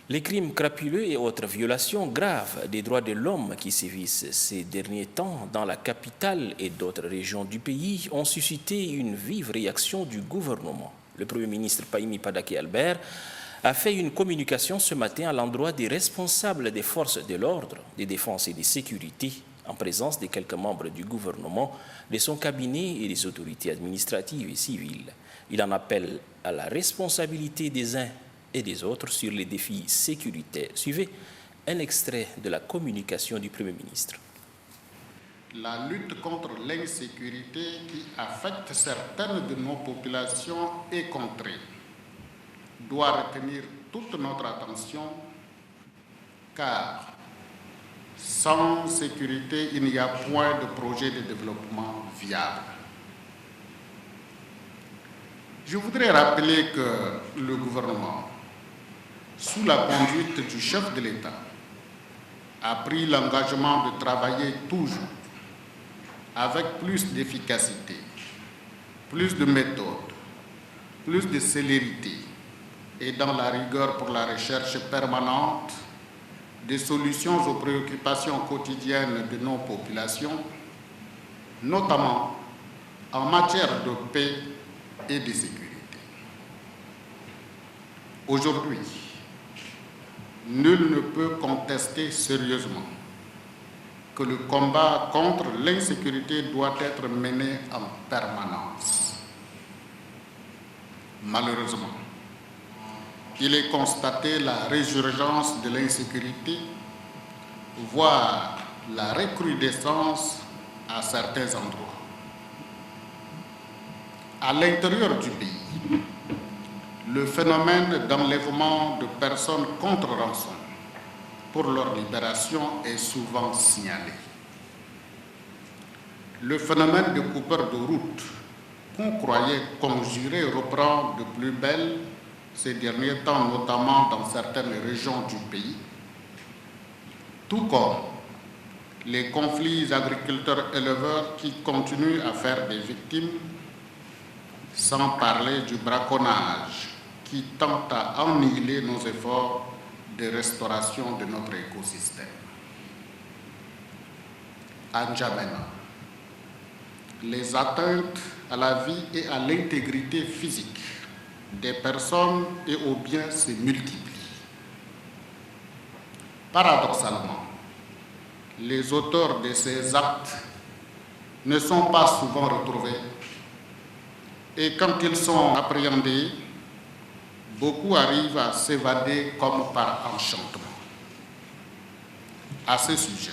Les crimes crapuleux et autres violations graves des droits de l'homme qui sévissent ces derniers temps dans la capitale et d'autres régions du pays ont suscité une vive réaction du gouvernement. Le Premier ministre Pahimi Padake Albert a fait une communication ce matin à l'endroit des responsables des forces de l'ordre, des défenses et de sécurité, en présence de quelques membres du gouvernement, de son cabinet et des autorités administratives et civiles. Il en appelle à la responsabilité des uns et des autres sur les défis sécuritaires. Suivez un extrait de la communication du Premier ministre. La lutte contre l'insécurité qui affecte certaines de nos populations et contrées doit retenir toute notre attention, car sans sécurité, il n'y a point de projet de développement viable. Je voudrais rappeler que le gouvernement, sous la conduite du chef de l'État, a pris l'engagement de travailler toujours avec plus d'efficacité, plus de méthode, plus de célérité et dans la rigueur pour la recherche permanente des solutions aux préoccupations quotidiennes de nos populations, notamment en matière de paix et de sécurité. Aujourd'hui, nul ne peut contester sérieusement que le combat contre l'insécurité doit être mené en permanence. Malheureusement, il est constaté la résurgence de l'insécurité, voire la recrudescence à certains endroits. À l'intérieur du pays, le phénomène d'enlèvement de personnes contre rançon pour leur libération est souvent signalé. Le phénomène de coupeurs de route qu'on croyait conjuré reprend de plus belle ces derniers temps, notamment dans certaines régions du pays, tout comme les conflits agriculteurs-éleveurs qui continuent à faire des victimes, sans parler du braconnage qui tente à annihiler nos efforts de restauration de notre écosystème. À N'Djamena, les atteintes à la vie et à l'intégrité physique des personnes et aux biens se multiplient. Paradoxalement, les auteurs de ces actes ne sont pas souvent retrouvés et quand ils sont appréhendés, beaucoup arrivent à s'évader comme par enchantement. À ce sujet,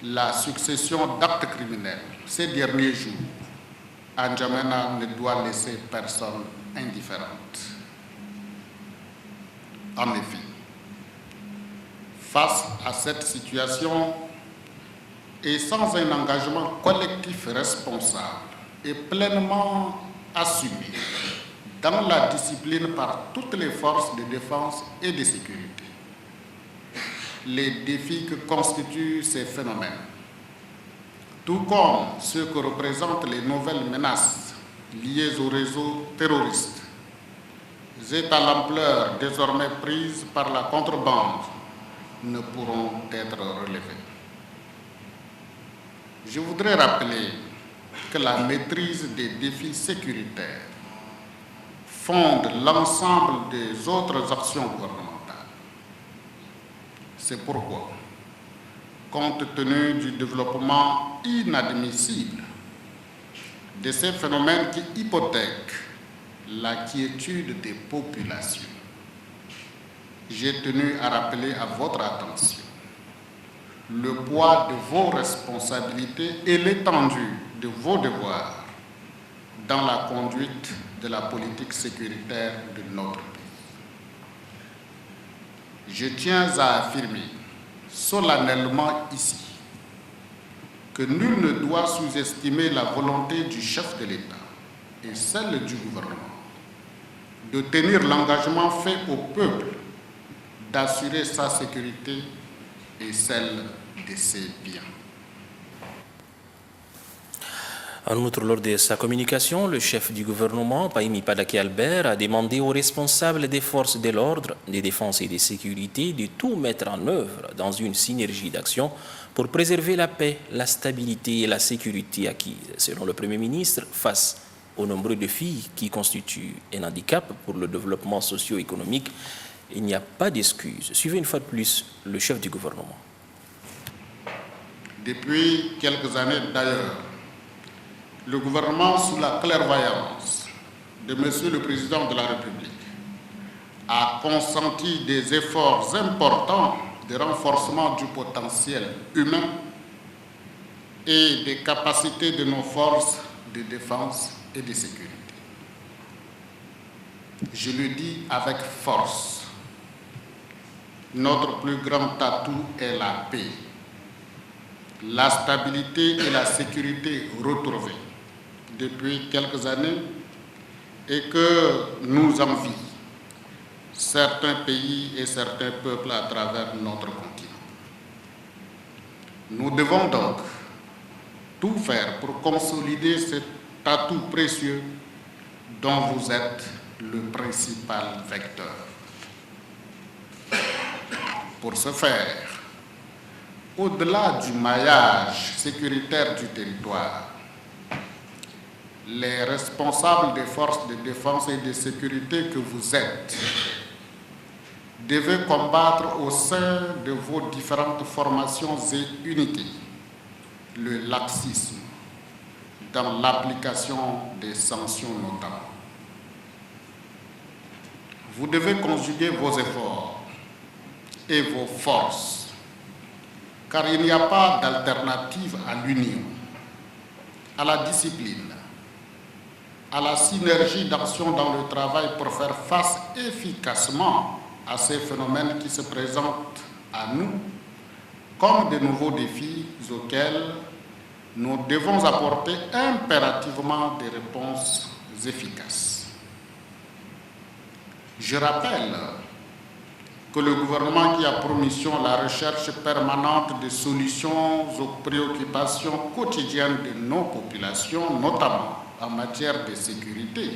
la succession d'actes criminels ces derniers jours à N'Djamena ne doit laisser personne indifférente. En effet, face à cette situation et sans un engagement collectif responsable et pleinement assumé dans la discipline par toutes les forces de défense et de sécurité, les défis que constituent ces phénomènes, tout comme ceux que représentent les nouvelles menaces liées aux réseaux terroristes, et à l'ampleur désormais prise par la contrebande, ne pourront être relevés. Je voudrais rappeler que la maîtrise des défis sécuritaires fonde l'ensemble des autres actions gouvernementales. C'est pourquoi, compte tenu du développement inadmissible de ces phénomènes qui hypothèquent la quiétude des populations, j'ai tenu à rappeler à votre attention le poids de vos responsabilités et l'étendue de vos devoirs dans la conduite de la politique sécuritaire de notre pays. Je tiens à affirmer solennellement ici que nul ne doit sous-estimer la volonté du chef de l'État et celle du gouvernement de tenir l'engagement fait au peuple d'assurer sa sécurité et celle de ses biens. En outre, lors de sa communication, le chef du gouvernement, Pahimi Padaki Albert, a demandé aux responsables des forces de l'ordre, de défense et de sécurité de tout mettre en œuvre dans une synergie d'action pour préserver la paix, la stabilité et la sécurité acquises. Selon le Premier ministre, face aux nombreux défis qui constituent un handicap pour le développement socio-économique, il n'y a pas d'excuse. Suivez une fois de plus le chef du gouvernement. Depuis quelques années d'ailleurs, le gouvernement, sous la clairvoyance de Monsieur le Président de la République, a consenti des efforts importants de renforcement du potentiel humain et des capacités de nos forces de défense et de sécurité. Je le dis avec force, notre plus grand atout est la paix, la stabilité et la sécurité retrouvées depuis quelques années et que nous envient certains pays et certains peuples à travers notre continent. Nous devons donc tout faire pour consolider cet atout précieux dont vous êtes le principal vecteur. Pour ce faire, au-delà du maillage sécuritaire du territoire, les responsables des forces de défense et de sécurité que vous êtes devez combattre au sein de vos différentes formations et unités le laxisme dans l'application des sanctions notamment. Vous devez conjuguer vos efforts et vos forces, car il n'y a pas d'alternative à l'union, à la discipline, à la synergie d'action dans le travail pour faire face efficacement à ces phénomènes qui se présentent à nous comme de nouveaux défis auxquels nous devons apporter impérativement des réponses efficaces. Je rappelle que le gouvernement qui a pour mission la recherche permanente de solutions aux préoccupations quotidiennes de nos populations, notamment en matière de sécurité,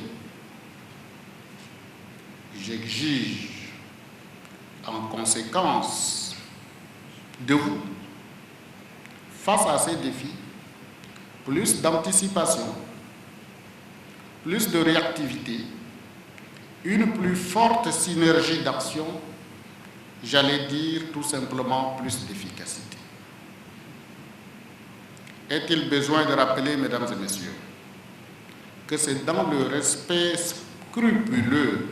j'exige en conséquence de vous, face à ces défis, plus d'anticipation, plus de réactivité, une plus forte synergie d'action, j'allais dire tout simplement plus d'efficacité. Est-il besoin de rappeler, mesdames et messieurs, que c'est dans le respect scrupuleux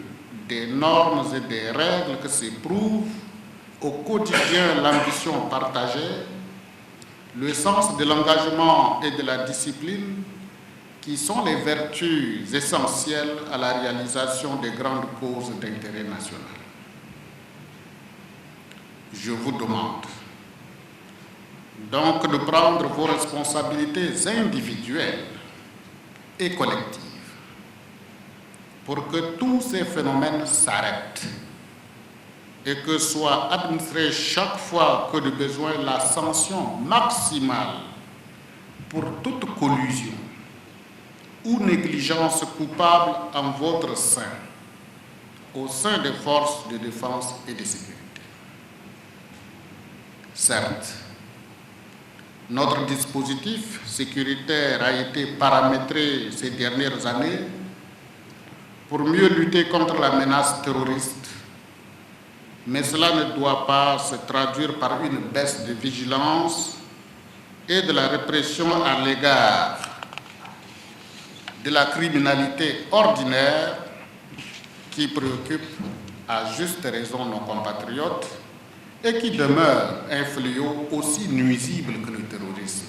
des normes et des règles que s'éprouve au quotidien l'ambition partagée, le sens de l'engagement et de la discipline, qui sont les vertus essentielles à la réalisation des grandes causes d'intérêt national. Je vous demande donc de prendre vos responsabilités individuelles et collectives pour que tous ces phénomènes s'arrêtent et que soit administrée chaque fois que de besoin la sanction maximale pour toute collusion ou négligence coupable en votre sein, au sein des forces de défense et de sécurité. Certes, notre dispositif sécuritaire a été paramétré ces dernières années pour mieux lutter contre la menace terroriste, mais cela ne doit pas se traduire par une baisse de vigilance et de la répression à l'égard de la criminalité ordinaire qui préoccupe à juste raison nos compatriotes et qui demeure un fléau aussi nuisible que le terrorisme.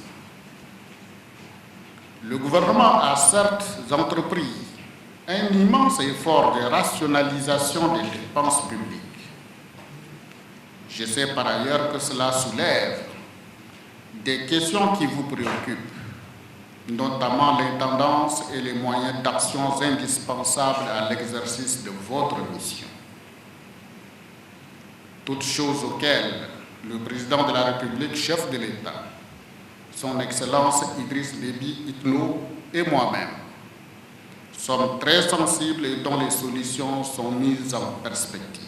Le gouvernement a certes entrepris un immense effort de rationalisation des dépenses publiques. Je sais par ailleurs que cela soulève des questions qui vous préoccupent, notamment l'intendance et les moyens d'action indispensables à l'exercice de votre mission. Toutes choses auxquelles le président de la République, chef de l'État, son Excellence Idriss Déby Itno, et moi-même sommes très sensibles et dont les solutions sont mises en perspective.